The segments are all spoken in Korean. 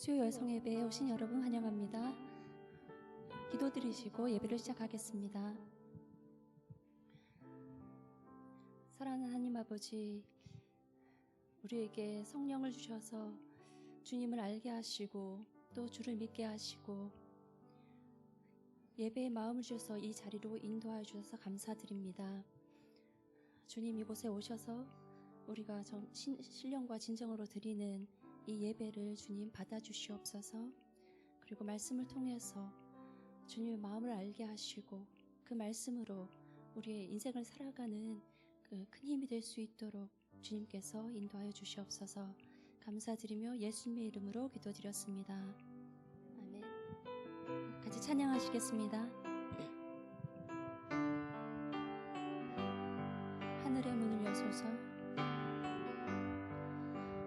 수요 여성 예배에 오신 여러분 환영합니다. 기도드리시고 예배를 시작하겠습니다. 사랑하는 하나님 아버지, 우리에게 성령을 주셔서 주님을 알게 하시고 또 주를 믿게 하시고 예배의 마음을 주셔서 이 자리로 인도하여 주셔서 감사드립니다. 주님, 이곳에 오셔서 우리가 신령과 진정으로 드리는 이 예배를 주님 받아주시옵소서. 그리고 말씀을 통해서 주님의 마음을 알게 하시고 그 말씀으로 우리의 인생을 살아가는 그 큰 힘이 될 수 있도록 주님께서 인도하여 주시옵소서. 감사드리며 예수님의 이름으로 기도드렸습니다. 아멘. 같이 찬양하시겠습니다. 하늘의 문을 여소서.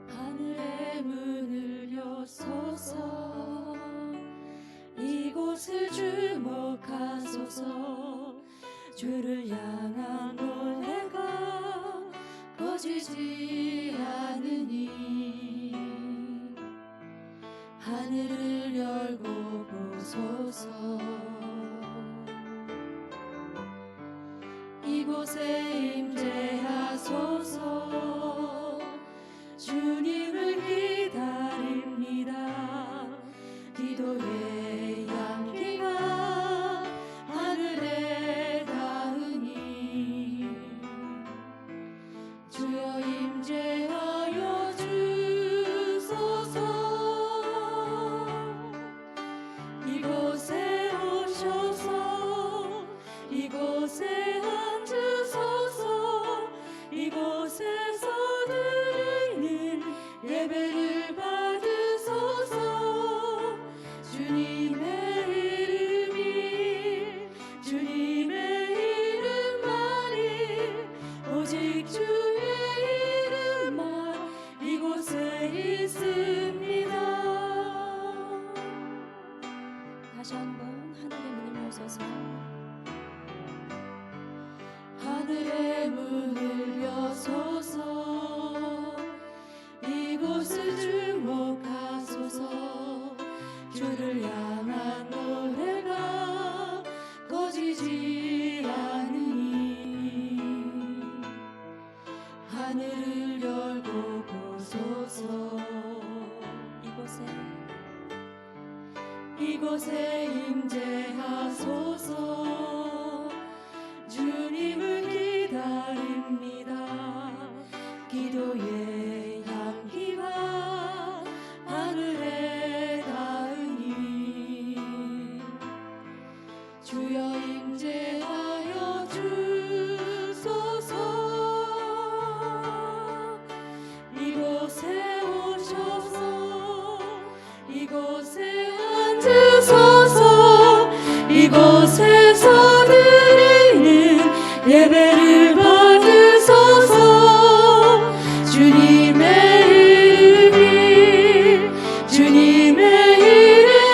하늘의 문을 여소서. 이곳을 주목하소서. 주를 향한 노래가 꺼지지 않으니 하늘을 열고 보소서. 이곳에 임재하소서. 주님을 기다립니다. 기도의 향기가 하늘에 닿으니 주여 임재하여 주소서. 이곳에 오셔서 이곳에 앉으소서. 이곳에서 드리는 예배를 받으소서. 주님의 이름만이 오직 주의 이름만 이곳에 있습니다. 다시 한번 하늘의 문을 여소서. 하늘의 문을 여소서. 이곳을 주목하소서. 주를 향한 노래가 꺼지지 않으니 하늘을 열고 보소서. 이곳에 임재하소서. 주님을 기다립니다. 기도의 향기가 하늘에 닿으니 주여 임재하여 주소서. 이곳에 오셔서 이곳에 앉으소서. 이곳에서 드리는 예배를 받으소서. 주님의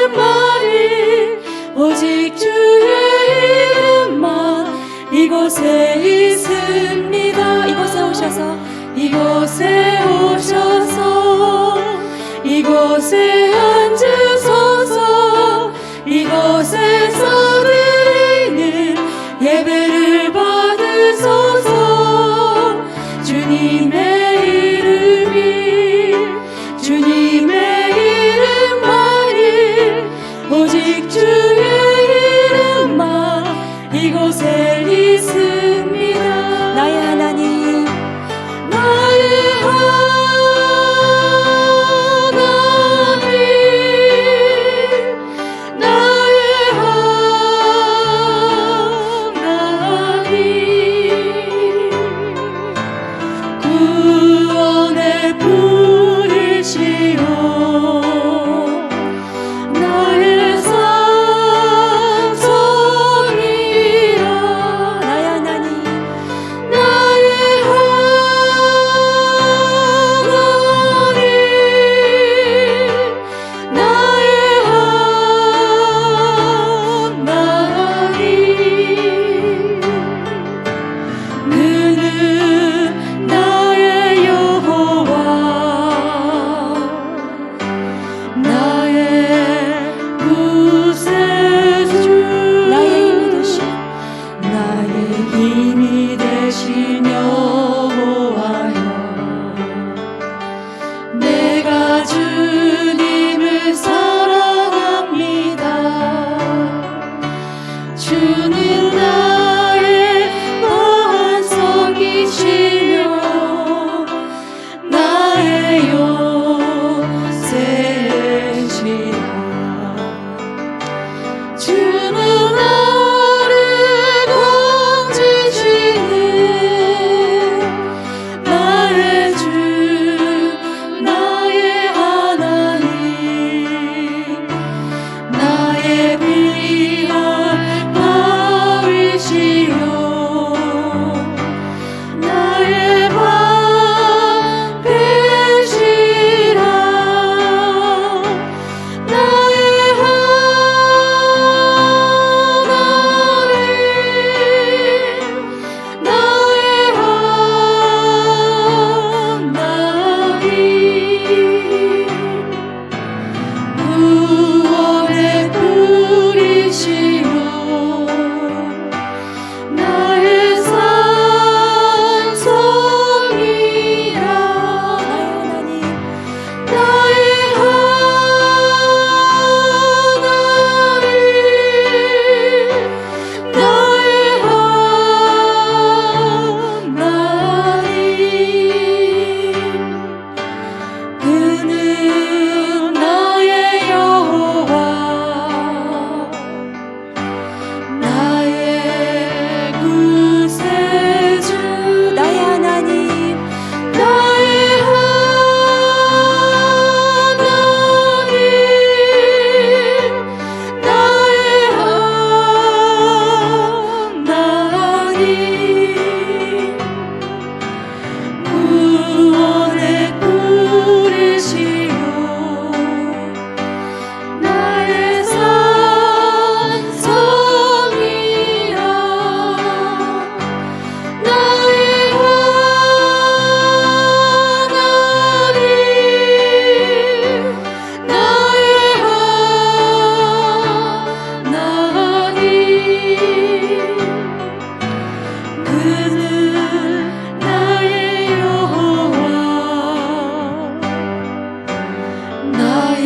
이름만이 오직 주의 이름만 이곳에 있습니다. 이곳에 오셔서 이곳에 앉으소서. 이곳에서 드리는 예배를 받으소서. 주님의 이름만이 오직 주의 이름만 이곳에 있습니다. 나의 하나님, 나의 구원의 불이시여. 나의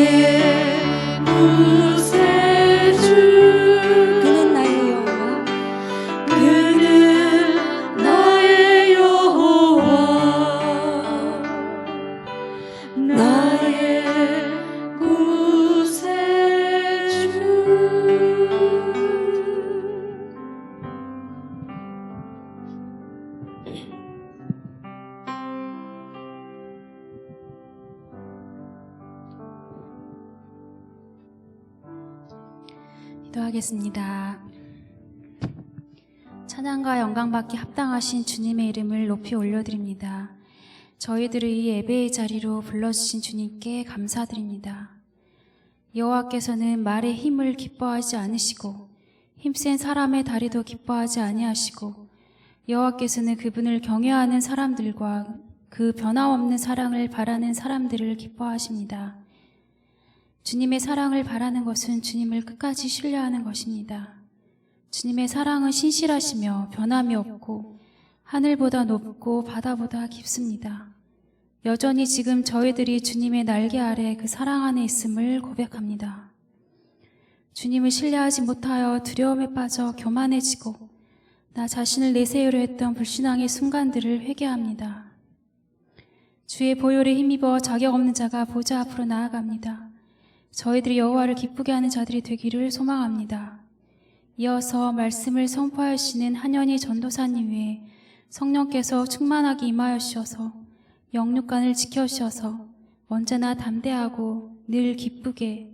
나의 구세주 그는 나의 여호와 그는 나의 여호와 나의 구세주 기도하겠습니다. 찬양과 영광받기 합당하신 주님의 이름을 높이 올려드립니다. 저희들을 이 예배의 자리로 불러주신 주님께 감사드립니다. 여호와께서는 말의 힘을 기뻐하지 않으시고 힘센 사람의 다리도 기뻐하지 아니하시고 여호와께서는 그분을 경외하는 사람들과 그 변함없는 사랑을 바라는 사람들을 기뻐하십니다. 주님의 사랑을 바라는 것은 주님을 끝까지 신뢰하는 것입니다. 주님의 사랑은 신실하시며 변함이 없고 하늘보다 높고 바다보다 깊습니다. 여전히 지금 저희들이 주님의 날개 아래 그 사랑 안에 있음을 고백합니다. 주님을 신뢰하지 못하여 두려움에 빠져 교만해지고 나 자신을 내세우려 했던 불신앙의 순간들을 회개합니다. 주의 보혈에 힘입어 자격 없는 자가 보좌 앞으로 나아갑니다. 저희들이 여호와를 기쁘게 하는 자들이 되기를 소망합니다. 이어서 말씀을 선포하시는 한현희 전도사님 위에 성령께서 충만하게 임하여 주셔서 영육간을 지켜주셔서 언제나 담대하고 늘 기쁘게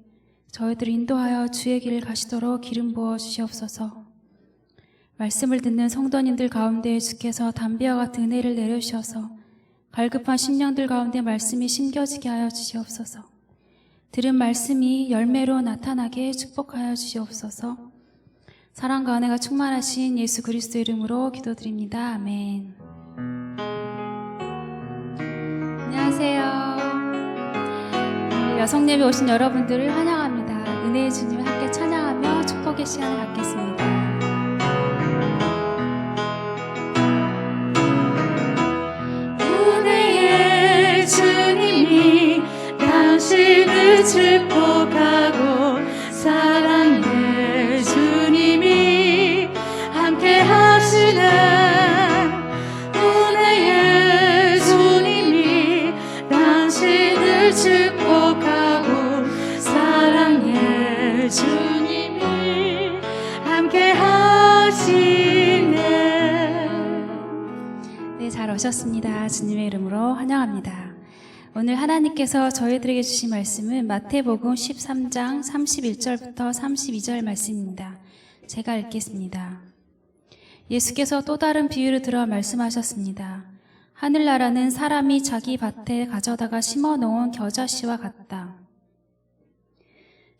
저희들을 인도하여 주의 길을 가시도록 기름 부어 주시옵소서. 말씀을 듣는 성도님들 가운데 주께서 담비와 같은 은혜를 내려주셔서 갈급한 심령들 가운데 말씀이 심겨지게 하여 주시옵소서. 들은 말씀이 열매로 나타나게 축복하여 주시옵소서. 사랑과 은혜가 충만하신 예수 그리스도 이름으로 기도드립니다. 아멘. 안녕하세요. 여성예배 오신 여러분들을 환영합니다. 은혜의 주님을 함께 찬양하며 축복의 시간을 갖겠습니다. 은혜의 주님이 당신을 축복하고 사랑의 주님이 함께 하시는 은혜의 주님이 당신을 축복하고 사랑의 주님이 함께 하시네. 네, 잘 오셨습니다. 주님의 이름으로 환영합니다. 오늘 하나님께서 저희들에게 주신 말씀은 마태복음 13장 31절부터 32절 말씀입니다. 제가 읽겠습니다. 예수께서 또 다른 비유를 들어 말씀하셨습니다. 하늘나라는 사람이 자기 밭에 가져다가 심어놓은 겨자씨와 같다.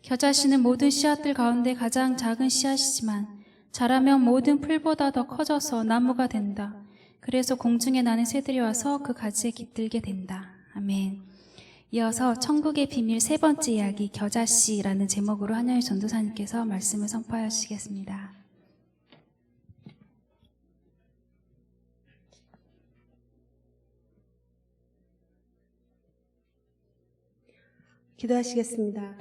겨자씨는 모든 씨앗들 가운데 가장 작은 씨앗이지만 자라면 모든 풀보다 더 커져서 나무가 된다. 그래서 공중에 나는 새들이 와서 그 가지에 깃들게 된다. 아멘. 이어서 천국의 비밀 세 번째 이야기 겨자씨라는 제목으로 한현희 전도사님께서 말씀을 선포하시겠습니다. 기도하시겠습니다.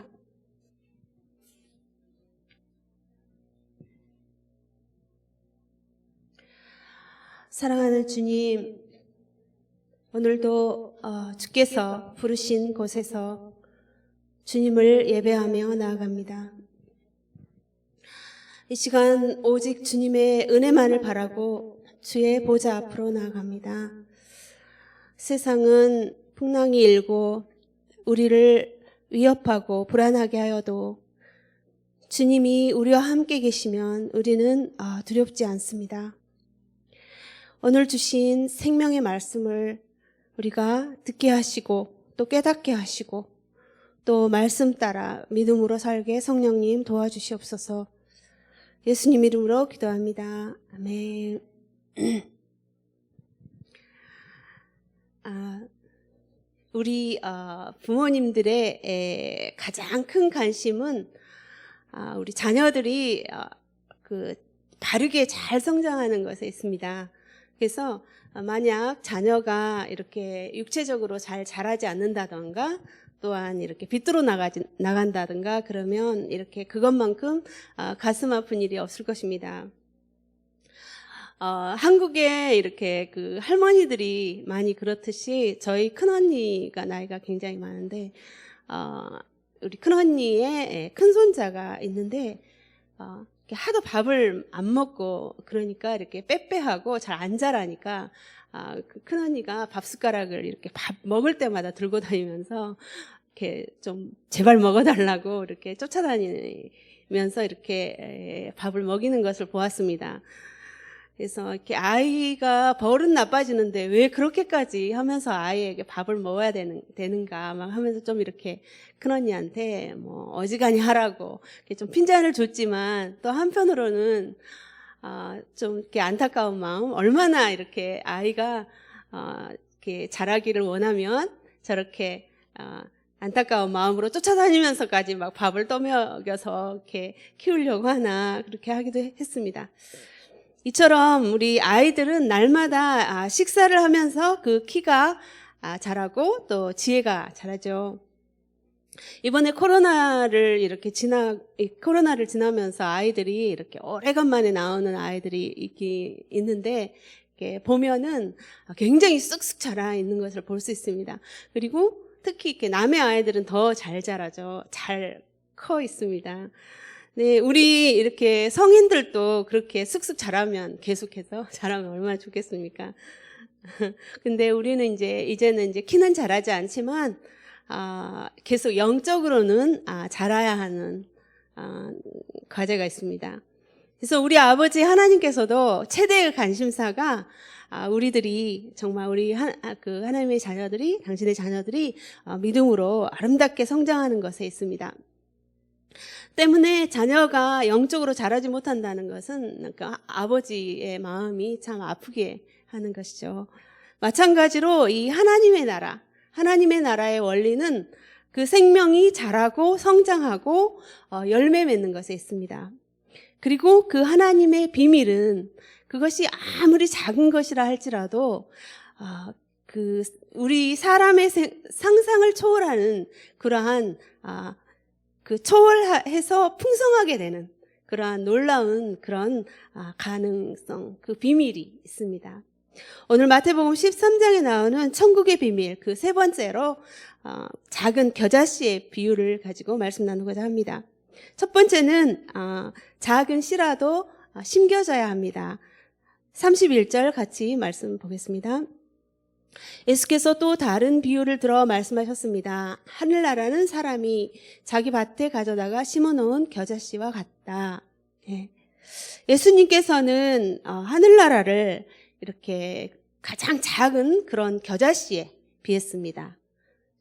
사랑하는 주님, 오늘도 주께서 부르신 곳에서 주님을 예배하며 나아갑니다. 이 시간 오직 주님의 은혜만을 바라고 주의 보좌 앞으로 나아갑니다. 세상은 풍랑이 일고 우리를 위협하고 불안하게 하여도 주님이 우리와 함께 계시면 우리는 두렵지 않습니다. 오늘 주신 생명의 말씀을 우리가 듣게 하시고 또 깨닫게 하시고 또 말씀 따라 믿음으로 살게 성령님 도와주시옵소서. 예수님 이름으로 기도합니다. 아멘. 우리 부모님들의 가장 큰 관심은 우리 자녀들이 바르게 잘 성장하는 것에 있습니다. 그래서 만약 자녀가 이렇게 육체적으로 잘 자라지 않는다던가 또한 이렇게 빗들어 나간다든가 그러면 이렇게 그것만큼 가슴 아픈 일이 없을 것입니다. 한국에 이렇게 그 할머니들이 많이 그렇듯이 저희 큰언니가 나이가 굉장히 많은데, 우리 큰언니의 큰손자가 있는데, 이렇게 하도 밥을 안 먹고 그러니까 이렇게 빼빼하고 잘 안 자라니까, 그 큰언니가 밥 숟가락을 이렇게 밥 먹을 때마다 들고 다니면서 이렇게 좀 제발 먹어달라고 이렇게 쫓아다니면서 이렇게 밥을 먹이는 것을 보았습니다. 그래서 이렇게 아이가 버릇 나빠지는데 왜 그렇게까지 하면서 아이에게 밥을 먹어야 되는가 막 하면서 좀 이렇게 큰언니한테 뭐 어지간히 하라고 이렇게 좀 핀잔을 줬지만, 또 한편으로는 좀 이렇게 안타까운 마음, 얼마나 이렇게 아이가 이렇게 자라기를 원하면 저렇게 안타까운 마음으로 쫓아다니면서까지 막 밥을 떠먹여서 이렇게 키우려고 하나, 그렇게 하기도 했습니다. 이처럼 우리 아이들은 날마다 식사를 하면서 그 키가 자라고 또 지혜가 자라죠. 이번에 코로나를 지나면서 아이들이 이렇게 오래간만에 나오는 아이들이 있는데, 이렇게 보면은 굉장히 쑥쑥 자라 있는 것을 볼 수 있습니다. 그리고 특히 이렇게 남의 아이들은 더 잘 자라죠. 잘 커 있습니다. 네, 우리 이렇게 성인들도 그렇게 쑥쑥 자라면, 계속해서 자라면 얼마나 좋겠습니까? 근데 우리는 이제는 키는 자라지 않지만, 계속 영적으로는 자라야 하는 과제가 있습니다. 그래서 우리 아버지 하나님께서도 최대의 관심사가 우리들이 정말 하나님의 자녀들이, 당신의 자녀들이 믿음으로 아름답게 성장하는 것에 있습니다. 때문에 자녀가 영적으로 자라지 못한다는 것은 아버지의 마음이 참 아프게 하는 것이죠. 마찬가지로 이 하나님의 나라의 원리는 그 생명이 자라고 성장하고 열매 맺는 것에 있습니다. 그리고 그 하나님의 비밀은 그것이 아무리 작은 것이라 할지라도 우리 사람의 상상을 초월하는 그러한 초월해서 풍성하게 되는 그러한 놀라운 그런 가능성, 그 비밀이 있습니다. 오늘 마태복음 13장에 나오는 천국의 비밀, 그 세 번째로 작은 겨자씨의 비유를 가지고 말씀 나누고자 합니다. 첫 번째는 작은 씨라도 심겨져야 합니다. 31절 같이 말씀 보겠습니다. 예수께서 또 다른 비유를 들어 말씀하셨습니다. 하늘나라는 사람이 자기 밭에 가져다가 심어놓은 겨자씨와 같다. 예수님께서는 하늘나라를 이렇게 가장 작은 그런 겨자씨에 비했습니다.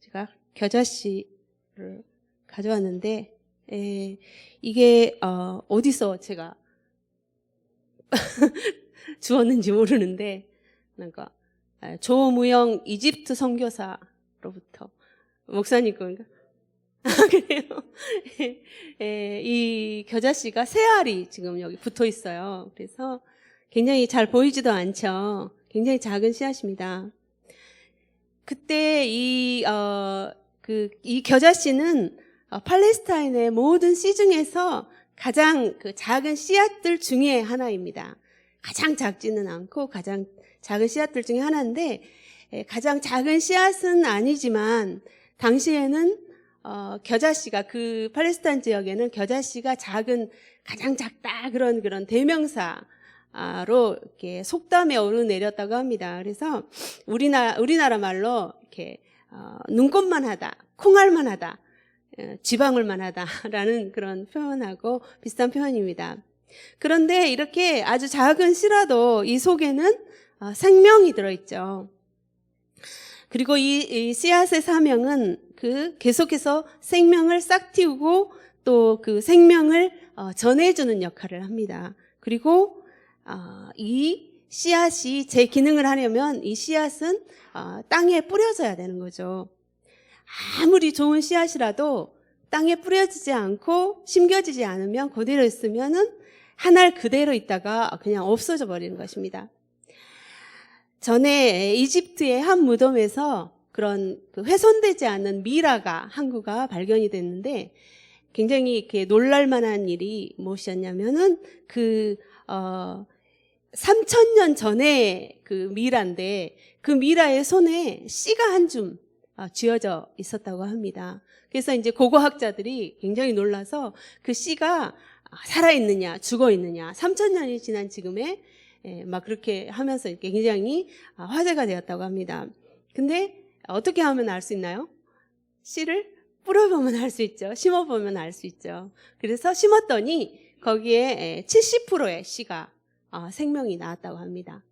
제가 겨자씨를 가져왔는데, 이게 어디서 제가 주었는지 모르는데, 뭔가 조무영 이집트 선교사로부터 목사님 건가? 그래요. 이 겨자씨가 세 알이 지금 여기 붙어 있어요. 그래서 굉장히 잘 보이지도 않죠. 굉장히 작은 씨앗입니다. 그때 이 겨자씨는 팔레스타인의 모든 씨 중에서 가장 그 작은 씨앗들 중에 하나입니다. 가장 작지는 않고 가장 작은 씨앗들 중에 하나인데, 가장 작은 씨앗은 아니지만 당시에는 겨자씨가, 그 팔레스타인 지역에는 겨자씨가 가장 작다 그런 대명사로 이렇게 속담에 오르내렸다고 합니다. 그래서 우리나라 말로 이렇게 눈꽃만 하다, 콩알만 하다, 쥐방울만 하다라는 그런 표현하고 비슷한 표현입니다. 그런데 이렇게 아주 작은 씨라도 이 속에는 생명이 들어있죠. 그리고 이 씨앗의 사명은 계속해서 생명을 싹 틔우고 또 그 생명을 전해주는 역할을 합니다. 그리고 이 씨앗이 제 기능을 하려면 이 씨앗은 땅에 뿌려져야 되는 거죠. 아무리 좋은 씨앗이라도 땅에 뿌려지지 않고 심겨지지 않으면 그대로 있으면은 한 알 그대로 있다가 그냥 없어져 버리는 것입니다. 전에 이집트의 한 무덤에서 그런 그 훼손되지 않은 미라가 항구가 발견이 됐는데 굉장히 이렇게 놀랄만한 일이 무엇이었냐면은 3,000년 전에 그 미라인데 그 미라의 손에 씨가 한 줌 쥐어져 있었다고 합니다. 그래서 이제 고고학자들이 굉장히 놀라서 그 씨가 살아있느냐 죽어있느냐 3,000년이 지난 지금에 막 그렇게 하면서 이렇게 굉장히 화제가 되었다고 합니다. 근데 어떻게 하면 알 수 있나요? 씨를 뿌려보면 알 수 있죠. 심어보면 알 수 있죠. 그래서 심었더니 거기에 70%의 씨가 생명이 나왔다고 합니다.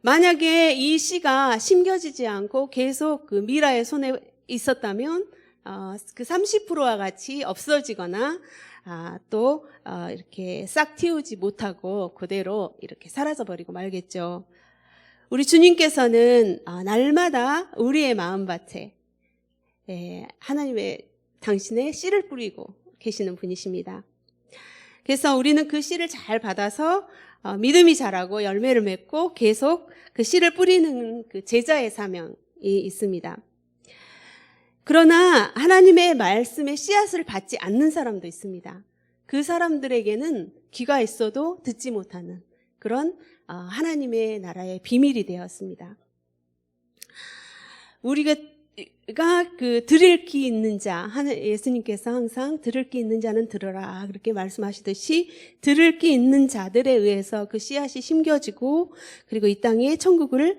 만약에 이 씨가 심겨지지 않고 계속 그 미라의 손에 있었다면 그 30%와 같이 없어지거나 또 이렇게 싹 틔우지 못하고 그대로 이렇게 사라져버리고 말겠죠. 우리 주님께서는 날마다 우리의 마음밭에 하나님의 당신의 씨를 뿌리고 계시는 분이십니다. 그래서 우리는 그 씨를 잘 받아서 믿음이 자라고 열매를 맺고 계속 그 씨를 뿌리는 그 제자의 사명이 있습니다. 그러나 하나님의 말씀의 씨앗을 받지 않는 사람도 있습니다. 그 사람들에게는 귀가 있어도 듣지 못하는 그런 하나님의 나라의 비밀이 되었습니다. 우리가 그 들을 귀 있는 자, 예수님께서 항상 들을 귀 있는 자는 들어라 그렇게 말씀하시듯이 들을 귀 있는 자들에 의해서 그 씨앗이 심겨지고 그리고 이 땅에 천국을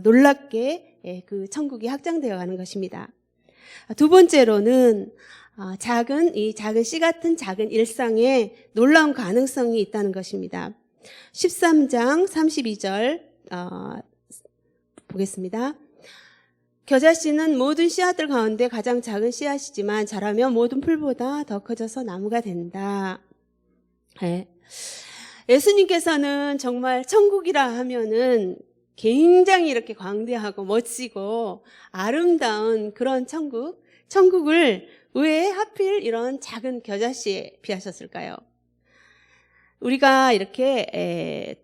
놀랍게 그 천국이 확장되어 가는 것입니다. 두 번째로는 이 작은 씨 같은 작은 일상에 놀라운 가능성이 있다는 것입니다. 13장 32절 보겠습니다. 겨자씨는 모든 씨앗들 가운데 가장 작은 씨앗이지만 자라면 모든 풀보다 더 커져서 나무가 된다. 예수님께서는 정말 천국이라 하면은 굉장히 이렇게 광대하고 멋지고 아름다운 그런 천국을 왜 하필 이런 작은 겨자씨에 비하셨을까요? 우리가 이렇게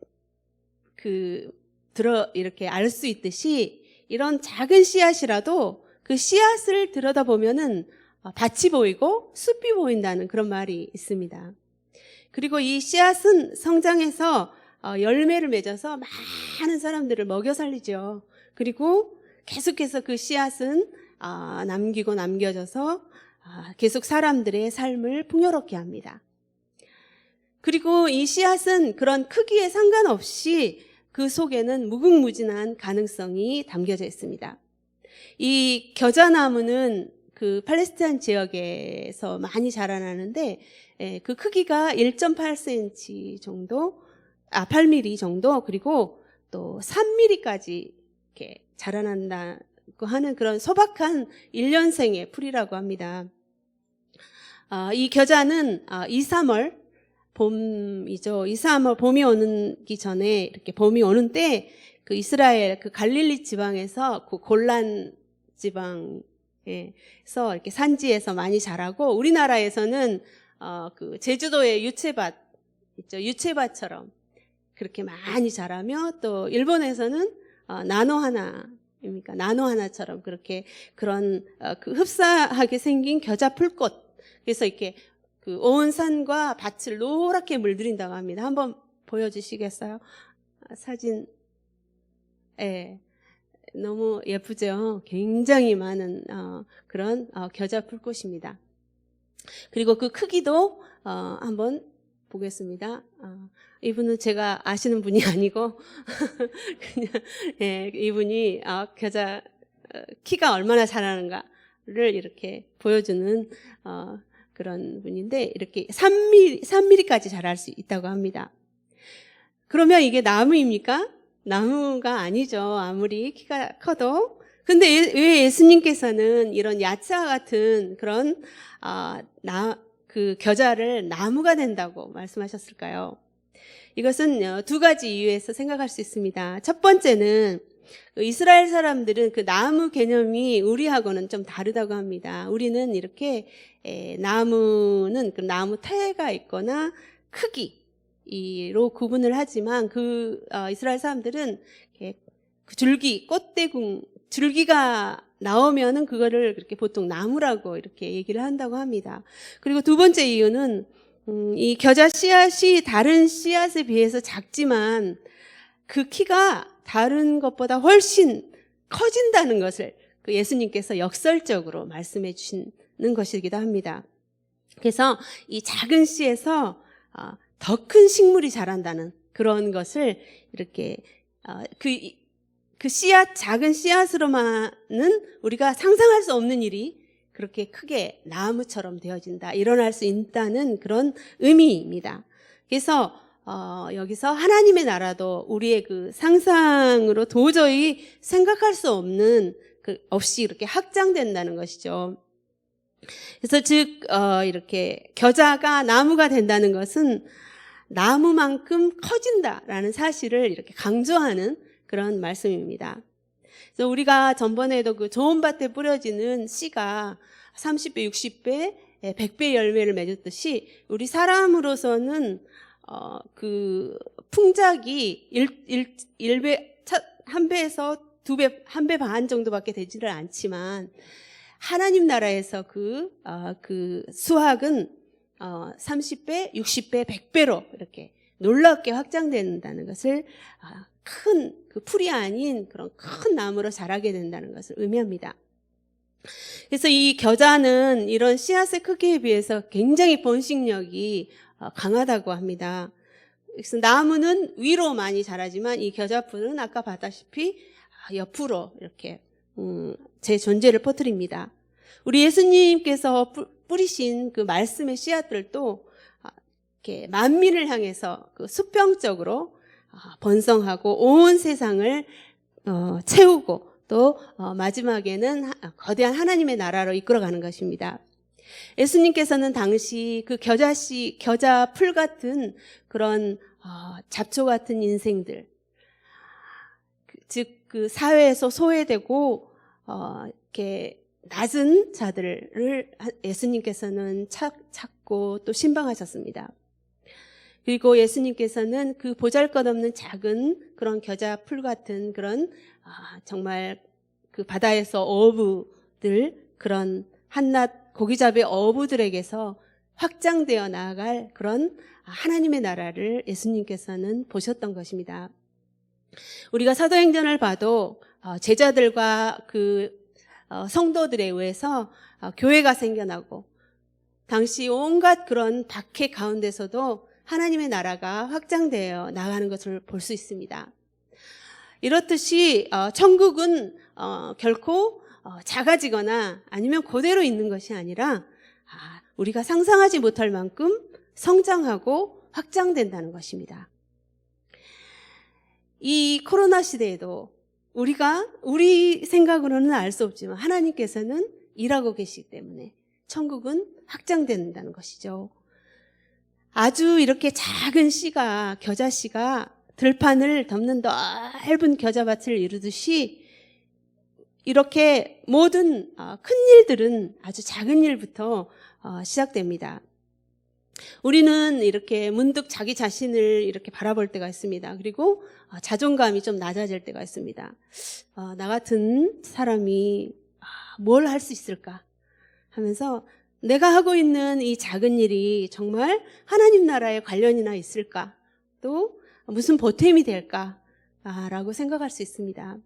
이렇게 알 수 있듯이 이런 작은 씨앗이라도 그 씨앗을 들여다보면은 밭이 보이고 숲이 보인다는 그런 말이 있습니다. 그리고 이 씨앗은 성장해서 열매를 맺어서 많은 사람들을 먹여 살리죠. 그리고 계속해서 그 씨앗은 남기고 남겨져서 계속 사람들의 삶을 풍요롭게 합니다. 그리고 이 씨앗은 그런 크기에 상관없이 그 속에는 무궁무진한 가능성이 담겨져 있습니다. 이 겨자나무는 그 팔레스타인 지역에서 많이 자라나는데 그 크기가 1.8cm 정도, 8mm 정도, 그리고 또 3mm까지 이렇게 자라난다고 하는 그런 소박한 1년생의 풀이라고 합니다. 이 겨자는 2, 3월 봄이죠. 2, 3월 봄이 오기 전에 이렇게 봄이 오는 때 그 이스라엘 그 갈릴리 지방에서 그 골란 지방에서 이렇게 산지에서 많이 자라고 우리나라에서는 그 제주도의 유채밭 있죠. 유채밭처럼 그렇게 많이 자라며 또 일본에서는 나노하나처럼 그렇게 그런 그 흡사하게 생긴 겨자 풀꽃 그래서 이렇게 그 온 산과 밭을 노랗게 물들인다고 합니다. 한번 보여주시겠어요? 사진. 너무 예쁘죠? 굉장히 많은 그런 겨자 풀꽃입니다. 그리고 그 크기도 한번 보겠습니다. 이분은 제가 아시는 분이 아니고 그냥 이분이 겨자 키가 얼마나 자라는가를 이렇게 보여주는 그런 분인데 이렇게 3mm까지 자랄 수 있다고 합니다. 그러면 이게 나무입니까? 나무가 아니죠. 아무리 키가 커도. 근데 왜 예수님께서는 이런 야채와 같은 그런 그 겨자를 나무가 된다고 말씀하셨을까요? 이것은 두 가지 이유에서 생각할 수 있습니다. 첫 번째는 이스라엘 사람들은 그 나무 개념이 우리하고는 좀 다르다고 합니다. 우리는 이렇게 나무는 그 나무 태가 있거나 크기로 구분을 하지만 이스라엘 사람들은 이렇게 그 줄기, 꽃대궁 줄기가 나오면은 그거를 그렇게 보통 나무라고 이렇게 얘기를 한다고 합니다. 그리고 두 번째 이유는 이 겨자 씨앗이 다른 씨앗에 비해서 작지만 그 키가 다른 것보다 훨씬 커진다는 것을 그 예수님께서 역설적으로 말씀해 주시는 것이기도 합니다. 그래서 이 작은 씨에서 더 큰 식물이 자란다는 그런 것을 이렇게 그 씨앗, 작은 씨앗으로만은 우리가 상상할 수 없는 일이 그렇게 크게 나무처럼 되어진다, 일어날 수 있다는 그런 의미입니다. 그래서 여기서 하나님의 나라도 우리의 그 상상으로 도저히 생각할 수 없는 없이 이렇게 확장된다는 것이죠. 그래서 즉 이렇게 겨자가 나무가 된다는 것은 나무만큼 커진다라는 사실을 이렇게 강조하는 그런 말씀입니다. 그래서 우리가 전번에도 그 좋은 밭에 뿌려지는 씨가 30배, 60배, 100배 열매를 맺었듯이 우리 사람으로서는 그 풍작이 1배에서 2배, 1배 반 정도밖에 되지를 않지만 하나님 나라에서 그 수확은 30배, 60배, 100배로 이렇게 놀랍게 확장된다는 것을 큰 그 풀이 아닌 그런 큰 나무로 자라게 된다는 것을 의미합니다. 그래서 이 겨자는 이런 씨앗의 크기에 비해서 굉장히 번식력이 강하다고 합니다. 그래서 나무는 위로 많이 자라지만 이 겨자풀은 아까 봤다시피 옆으로 이렇게 제 존재를 퍼뜨립니다. 우리 예수님께서 뿌리신 그 말씀의 씨앗들도 이렇게 만민을 향해서 그 수평적으로 번성하고 온 세상을 채우고 또 마지막에는 거대한 하나님의 나라로 이끌어가는 것입니다. 예수님께서는 당시 그 겨자 풀 같은 그런 잡초 같은 인생들, 즉 그 사회에서 소외되고 이렇게 낮은 자들을 예수님께서는 찾고 또 신방하셨습니다. 그리고 예수님께서는 그 보잘것없는 작은 그런 겨자 풀 같은 그런 정말 그 바다에서 어부들, 그런 한낱 고기잡이 어부들에게서 확장되어 나아갈 그런 하나님의 나라를 예수님께서는 보셨던 것입니다. 우리가 사도행전을 봐도 제자들과 그 성도들에 의해서 교회가 생겨나고 당시 온갖 그런 박해 가운데서도 하나님의 나라가 확장되어 나가는 것을 볼 수 있습니다. 이렇듯이 천국은 결코 작아지거나 아니면 그대로 있는 것이 아니라 우리가 상상하지 못할 만큼 성장하고 확장된다는 것입니다. 이 코로나 시대에도 우리 생각으로는 알 수 없지만 하나님께서는 일하고 계시기 때문에 천국은 확장된다는 것이죠. 아주 이렇게 작은 씨가, 겨자 씨가 들판을 덮는 넓은 겨자밭을 이루듯이 이렇게 모든 큰 일들은 아주 작은 일부터 시작됩니다. 우리는 이렇게 문득 자기 자신을 이렇게 바라볼 때가 있습니다. 그리고 자존감이 좀 낮아질 때가 있습니다. 나 같은 사람이 뭘 할 수 있을까 하면서 내가 하고 있는 이 작은 일이 정말 하나님 나라에 관련이나 있을까? 또 무슨 보탬이 될까? 라고 생각할 수 있습니다.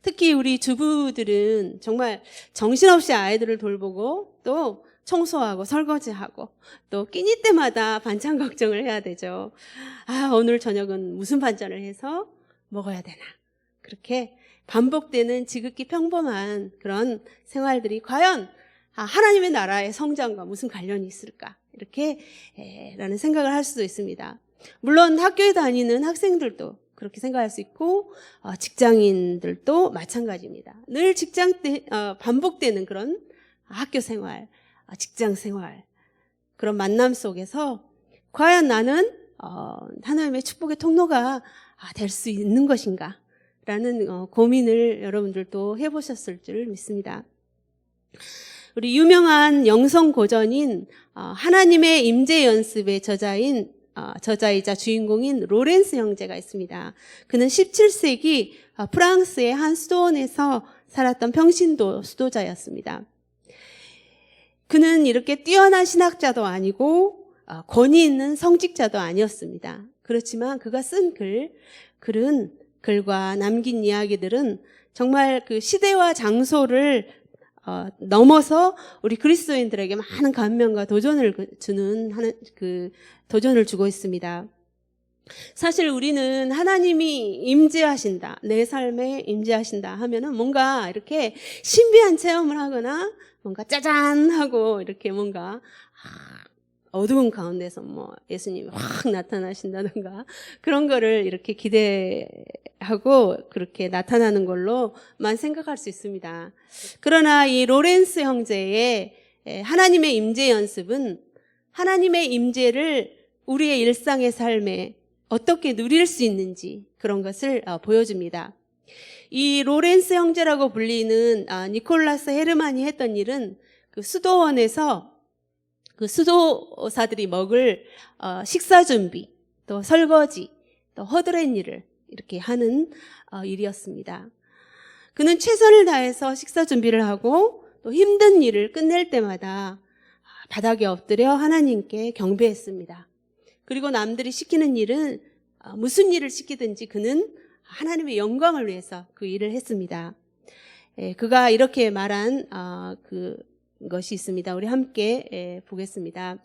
특히 우리 주부들은 정말 정신없이 아이들을 돌보고 또 청소하고 설거지하고 또 끼니 때마다 반찬 걱정을 해야 되죠. 오늘 저녁은 무슨 반찬을 해서 먹어야 되나? 그렇게 반복되는 지극히 평범한 그런 생활들이 과연 하나님의 나라의 성장과 무슨 관련이 있을까? 이렇게 라는 생각을 할 수도 있습니다. 물론 학교에 다니는 학생들도 그렇게 생각할 수 있고 직장인들도 마찬가지입니다. 늘 반복되는 그런 학교 생활, 직장 생활, 그런 만남 속에서 과연 나는 하나님의 축복의 통로가 될 수 있는 것인가? 라는 고민을 여러분들도 해보셨을 줄 믿습니다. 우리 유명한 영성 고전인 하나님의 임재 연습의 저자이자 주인공인 로렌스 형제가 있습니다. 그는 17세기 프랑스의 한 수도원에서 살았던 평신도 수도자였습니다. 그는 이렇게 뛰어난 신학자도 아니고 권위 있는 성직자도 아니었습니다. 그렇지만 그가 쓴 글과 남긴 이야기들은 정말 그 시대와 장소를 넘어서 우리 그리스도인들에게 많은 감명과 도전을 도전을 주고 있습니다. 사실 우리는 하나님이 임재하신다, 내 삶에 임재하신다 하면은 뭔가 이렇게 신비한 체험을 하거나 뭔가 짜잔 하고 이렇게 뭔가 어두운 가운데서 뭐 예수님이 확 나타나신다든가 그런 거를 이렇게 기대하고 그렇게 나타나는 걸로만 생각할 수 있습니다. 그러나 이 로렌스 형제의 하나님의 임재 연습은 하나님의 임재를 우리의 일상의 삶에 어떻게 누릴 수 있는지 그런 것을 보여줍니다. 이 로렌스 형제라고 불리는 니콜라스 헤르만이 했던 일은 그 수도원에서 그 수도사들이 먹을 식사 준비, 또 설거지, 또 허드렛 일을 이렇게 하는 일이었습니다. 그는 최선을 다해서 식사 준비를 하고 또 힘든 일을 끝낼 때마다 바닥에 엎드려 하나님께 경배했습니다. 그리고 남들이 시키는 일은 무슨 일을 시키든지 그는 하나님의 영광을 위해서 그 일을 했습니다. 그가 이렇게 말한 것이 있습니다. 우리 함께 보겠습니다.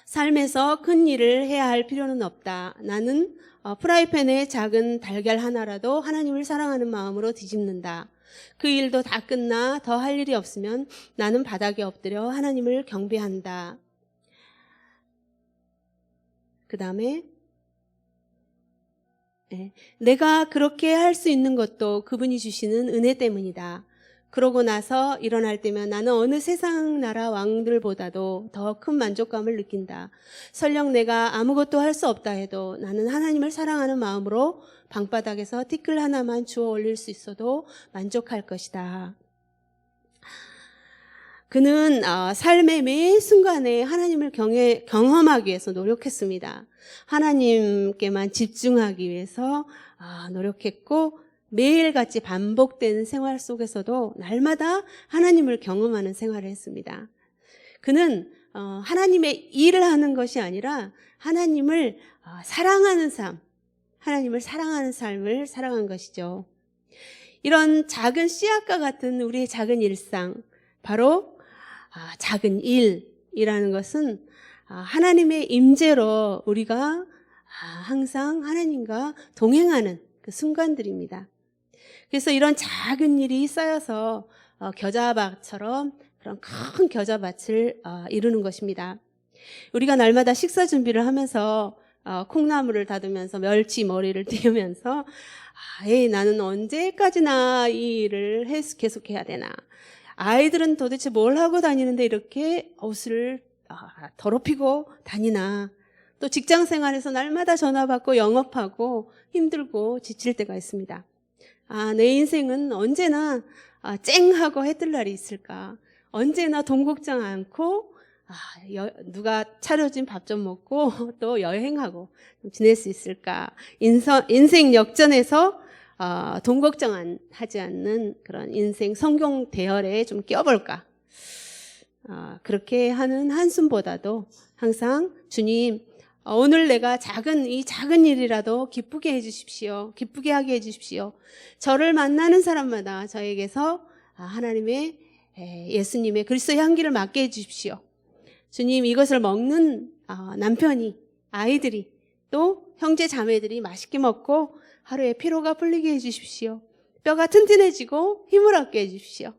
삶에서 큰 일을 해야 할 필요는 없다. 나는 프라이팬에 작은 달걀 하나라도 하나님을 사랑하는 마음으로 뒤집는다. 그 일도 다 끝나 더 할 일이 없으면 나는 바닥에 엎드려 하나님을 경배한다. 그 다음에 내가 그렇게 할 수 있는 것도 그분이 주시는 은혜 때문이다. 그러고 나서 일어날 때면 나는 어느 세상 나라 왕들보다도 더 큰 만족감을 느낀다. 설령 내가 아무것도 할 수 없다 해도 나는 하나님을 사랑하는 마음으로 방바닥에서 티끌 하나만 주워 올릴 수 있어도 만족할 것이다. 그는 삶의 매 순간에 하나님을 경험하기 위해서 노력했습니다. 하나님께만 집중하기 위해서 노력했고 매일같이 반복되는 생활 속에서도 날마다 하나님을 경험하는 생활을 했습니다. 그는 하나님의 일을 하는 것이 아니라 하나님을 사랑하는 삶, 하나님을 사랑하는 삶을 살아간 것이죠. 이런 작은 씨앗과 같은 우리의 작은 일상, 바로 작은 일이라는 것은 하나님의 임재로 우리가 항상 하나님과 동행하는 그 순간들입니다. 그래서 이런 작은 일이 쌓여서 겨자밭처럼 그런 큰 겨자밭을 이루는 것입니다. 우리가 날마다 식사 준비를 하면서 콩나물을 다듬으면서 멸치 머리를 띄우면서 나는 언제까지나 이 일을 계속해야 되나. 아이들은 도대체 뭘 하고 다니는데 이렇게 옷을 더럽히고 다니나. 또 직장 생활에서 날마다 전화 받고 영업하고 힘들고 지칠 때가 있습니다. 내 인생은 언제나 쨍하고 해뜰 날이 있을까? 언제나 돈 걱정 않고 누가 차려준 밥 좀 먹고 또 여행하고 지낼 수 있을까? 인생 역전에서 돈 걱정 하지 않는 그런 인생 성경 대열에 좀 껴볼까? 그렇게 하는 한숨보다도 항상 주님, 오늘 내가 이 작은 일이라도 기쁘게 해주십시오. 기쁘게 하게 해주십시오. 저를 만나는 사람마다 저에게서 하나님의 예수님의 그리스도의 향기를 맡게 해주십시오. 주님, 이것을 먹는 남편이, 아이들이, 또 형제 자매들이 맛있게 먹고 하루에 피로가 풀리게 해주십시오. 뼈가 튼튼해지고 힘을 얻게 해주십시오.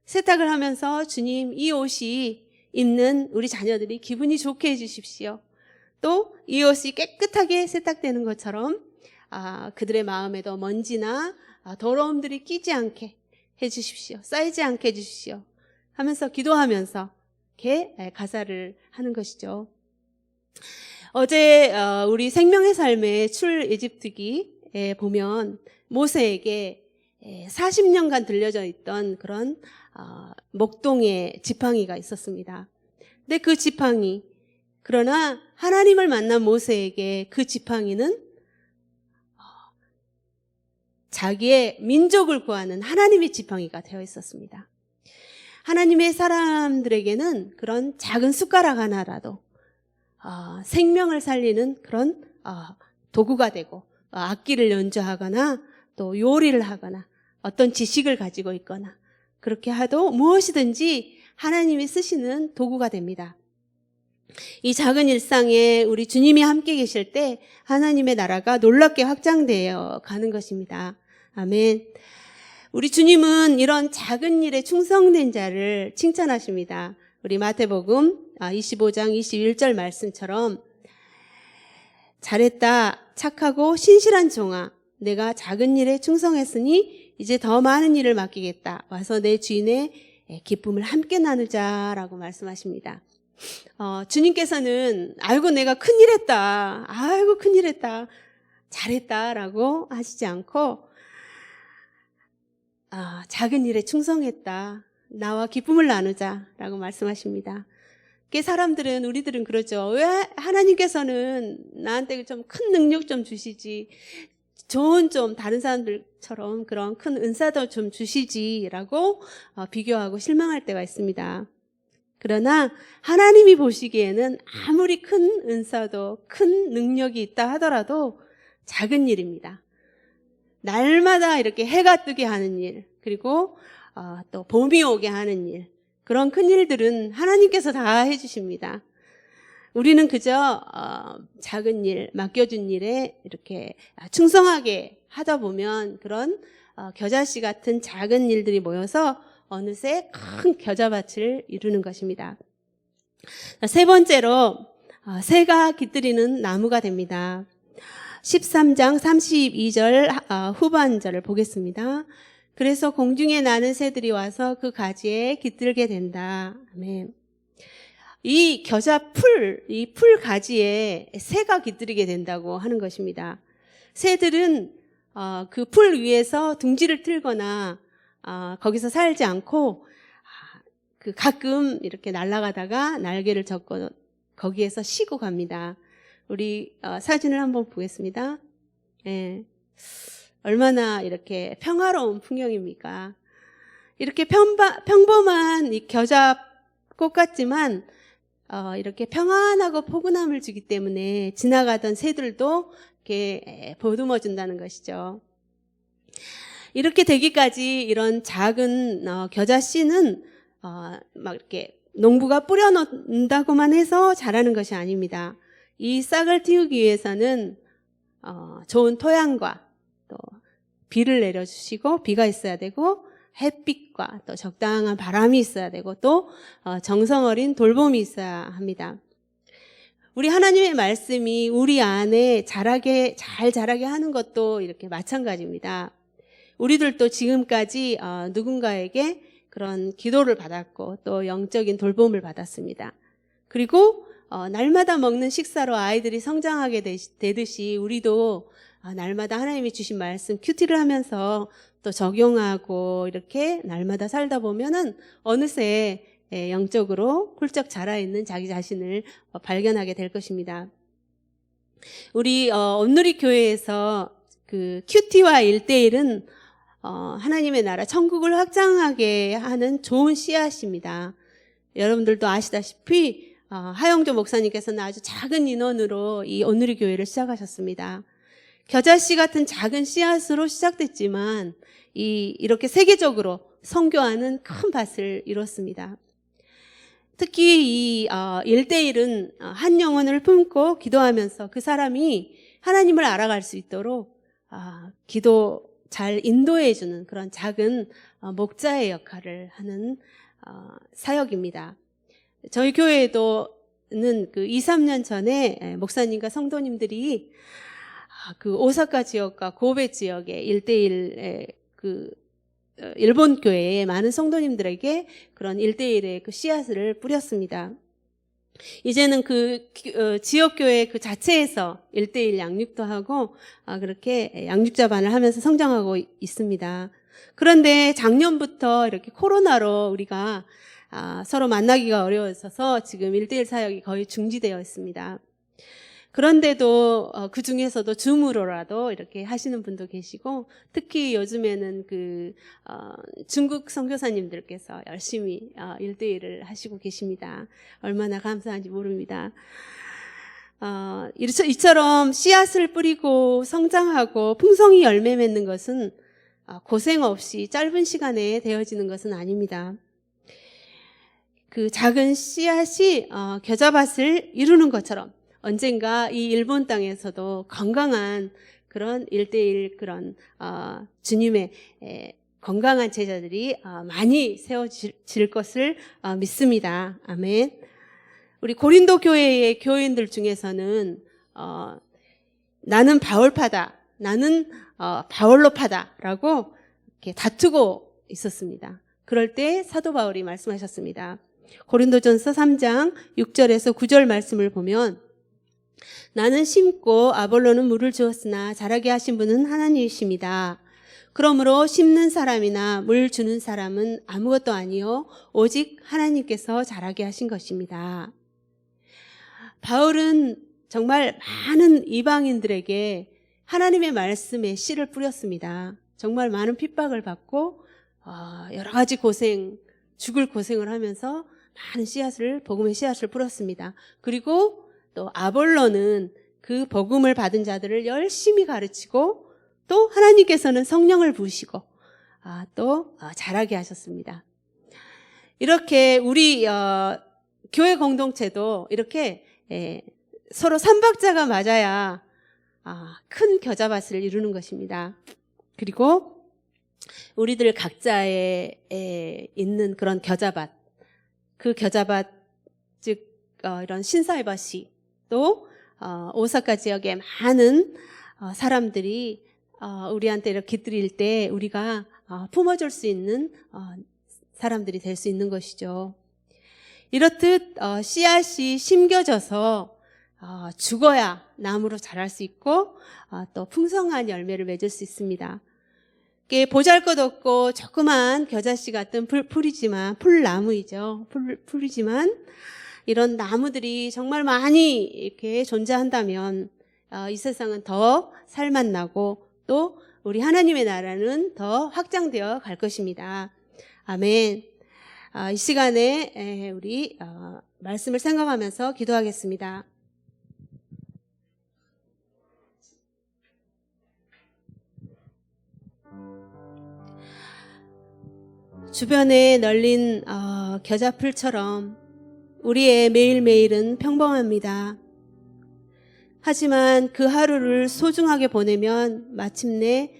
세탁을 하면서 주님, 이 옷이 입는 우리 자녀들이 기분이 좋게 해주십시오. 또 이 옷이 깨끗하게 세탁되는 것처럼 그들의 마음에도 먼지나 더러움들이 끼지 않게 해주십시오. 쌓이지 않게 해주십시오. 하면서 기도하면서 이렇게 가사를 하는 것이죠. 어제 우리 생명의 삶의 출애굽기에 보면 모세에게 40년간 들려져 있던 그런 목동의 지팡이가 있었습니다. 근데 그 지팡이, 그러나 하나님을 만난 모세에게 그 지팡이는 자기의 민족을 구하는 하나님의 지팡이가 되어 있었습니다. 하나님의 사람들에게는 그런 작은 숟가락 하나라도 생명을 살리는 그런 도구가 되고, 악기를 연주하거나 또 요리를 하거나 어떤 지식을 가지고 있거나 그렇게 하도 무엇이든지 하나님이 쓰시는 도구가 됩니다. 이 작은 일상에 우리 주님이 함께 계실 때 하나님의 나라가 놀랍게 확장되어 가는 것입니다. 아멘. 우리 주님은 이런 작은 일에 충성된 자를 칭찬하십니다. 우리 마태복음 25장 21절 말씀처럼 잘했다, 착하고 신실한 종아, 내가 작은 일에 충성했으니 이제 더 많은 일을 맡기겠다. 와서 내 주인의 기쁨을 함께 나누자라고 말씀하십니다. 주님께서는 아이고 내가 큰일 했다, 아이고 큰일 했다, 잘했다라고 하시지 않고 작은 일에 충성했다, 나와 기쁨을 나누자라고 말씀하십니다. 사람들은, 우리들은 그러죠. 왜 하나님께서는 나한테 좀 큰 능력 좀 주시지, 좋은 좀 다른 사람들처럼 그런 큰 은사도 좀 주시지라고 비교하고 실망할 때가 있습니다. 그러나 하나님이 보시기에는 아무리 큰 은사도 큰 능력이 있다 하더라도 작은 일입니다. 날마다 이렇게 해가 뜨게 하는 일, 그리고 또 봄이 오게 하는 일, 그런 큰 일들은 하나님께서 다 해주십니다. 우리는 그저 작은 일, 맡겨준 일에 이렇게 충성하게 하다 보면 그런 겨자씨 같은 작은 일들이 모여서 어느새 큰 겨자밭을 이루는 것입니다. 세 번째로 새가 깃들이는 나무가 됩니다. 13장 32절 후반절을 보겠습니다. 그래서 공중에 나는 새들이 와서 그 가지에 깃들게 된다. 아멘. 이 겨자풀, 이 풀 가지에 새가 깃들이게 된다고 하는 것입니다. 새들은 그 풀 위에서 둥지를 틀거나 거기서 살지 않고 가끔 이렇게 날아가다가 날개를 젓고 거기에서 쉬고 갑니다. 우리 사진을 한번 보겠습니다. 예. 얼마나 이렇게 평화로운 풍경입니까? 이렇게 평범한 이 겨자꽃 같지만 이렇게 평안하고 포근함을 주기 때문에 지나가던 새들도 이렇게 보듬어 준다는 것이죠. 이렇게 되기까지 이런 작은 겨자씨는 막 이렇게 농부가 뿌려놓는다고만 해서 자라는 것이 아닙니다. 이 싹을 틔우기 위해서는 좋은 토양과 또 비를 내려주시고, 비가 있어야 되고, 햇빛과 또 적당한 바람이 있어야 되고, 또 정성 어린 돌봄이 있어야 합니다. 우리 하나님의 말씀이 우리 안에 잘 자라게 하는 것도 이렇게 마찬가지입니다. 우리들도 지금까지 누군가에게 그런 기도를 받았고 또 영적인 돌봄을 받았습니다. 그리고 날마다 먹는 식사로 아이들이 성장하게 되듯이 우리도 날마다 하나님이 주신 말씀 큐티를 하면서 또 적용하고 이렇게 날마다 살다 보면은 어느새 영적으로 훌쩍 자라있는 자기 자신을 발견하게 될 것입니다. 우리 온누리 교회에서 그 큐티와 1:1은 하나님의 나라 천국을 확장하게 하는 좋은 씨앗입니다. 여러분들도 아시다시피 하영조 목사님께서는 아주 작은 인원으로 이 온누리 교회를 시작하셨습니다. 겨자씨 같은 작은 씨앗으로 시작됐지만 이렇게 세계적으로 선교하는 큰 밭을 이뤘습니다. 특히 이 1:1은 한 영혼을 품고 기도하면서 그 사람이 하나님을 알아갈 수 있도록 기도 잘 인도해주는 그런 작은 목자의 역할을 하는 사역입니다. 저희 교회에도는 그 2-3년 전에 목사님과 성도님들이 그 오사카 지역과 고베 지역의 1:1의 그 일본 교회의 많은 성도님들에게 그런 1:1의 그 씨앗을 뿌렸습니다. 이제는 그 지역 교회 그 자체에서 1:1 양육도 하고 그렇게 양육자반을 하면서 성장하고 있습니다. 그런데 작년부터 이렇게 코로나로 우리가 서로 만나기가 어려워서 지금 1:1 사역이 거의 중지되어 있습니다. 그런데도 그 중에서도 줌으로라도 이렇게 하시는 분도 계시고, 특히 요즘에는 중국 선교사님들께서 열심히 1대1을 하시고 계십니다. 얼마나 감사한지 모릅니다. 이처럼 씨앗을 뿌리고 성장하고 풍성히 열매 맺는 것은 고생 없이 짧은 시간에 되어지는 것은 아닙니다. 그 작은 씨앗이 겨자밭을 이루는 것처럼 언젠가 이 일본 땅에서도 건강한 그런 1대1 그런 주님의 건강한 제자들이 많이 세워질 것을 믿습니다. 아멘. 우리 고린도 교회의 교인들 중에서는 나는 바울파다, 나는 바울로파다라고 이렇게 다투고 있었습니다. 그럴 때 사도 바울이 말씀하셨습니다. 고린도전서 3장 6절에서 9절 말씀을 보면, 나는 심고 아볼로는 물을 주었으나 자라게 하신 분은 하나님이십니다. 그러므로 심는 사람이나 물 주는 사람은 아무것도 아니요 오직 하나님께서 자라게 하신 것입니다. 바울은 정말 많은 이방인들에게 하나님의 말씀에 씨를 뿌렸습니다. 정말 많은 핍박을 받고 여러 가지 죽을 고생을 하면서 많은 복음의 씨앗을 뿌렸습니다. 그리고 또 아볼로는 그 복음을 받은 자들을 열심히 가르치고, 또 하나님께서는 성령을 부으시고 또 자라게 하셨습니다. 이렇게 우리 교회 공동체도 이렇게 서로 삼박자가 맞아야 큰 겨자밭을 이루는 것입니다. 그리고 우리들 각자에 있는 그런 겨자밭, 그 겨자밭, 즉 이런 신사이버시, 또 오사카 지역의 많은 사람들이 우리한테 이렇게 깃들일 때 우리가 품어줄 수 있는 사람들이 될 수 있는 것이죠. 이렇듯 씨앗이 심겨져서 죽어야 나무로 자랄 수 있고 또 풍성한 열매를 맺을 수 있습니다. 보잘것없고 조그만 겨자씨 같은 풀나무이죠. 풀이지만 이런 나무들이 정말 많이 이렇게 존재한다면 이 세상은 더 살맛나고 또 우리 하나님의 나라는 더 확장되어 갈 것입니다. 아멘. 이 시간에 우리 말씀을 생각하면서 기도하겠습니다. 주변에 널린 겨자풀처럼 우리의 매일매일은 평범합니다. 하지만 그 하루를 소중하게 보내면 마침내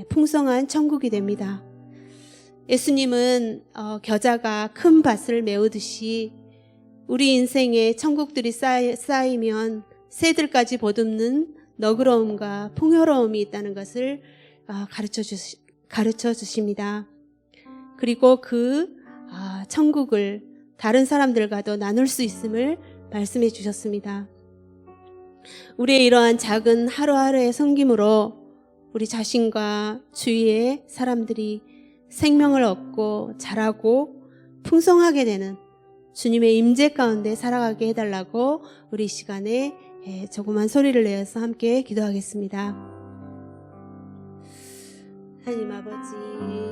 풍성한 천국이 됩니다. 예수님은 겨자가 큰 밭을 메우듯이 우리 인생에 천국들이 쌓이면 새들까지 보듬는 너그러움과 풍요로움이 있다는 것을 가르쳐 주십니다. 그리고 그 천국을 다른 사람들과도 나눌 수 있음을 말씀해 주셨습니다. 우리의 이러한 작은 하루하루의 섬김으로 우리 자신과 주위의 사람들이 생명을 얻고 자라고 풍성하게 되는 주님의 임재 가운데 살아가게 해달라고 우리 이 시간에 조그만 소리를 내어서 함께 기도하겠습니다. 하나님 아버지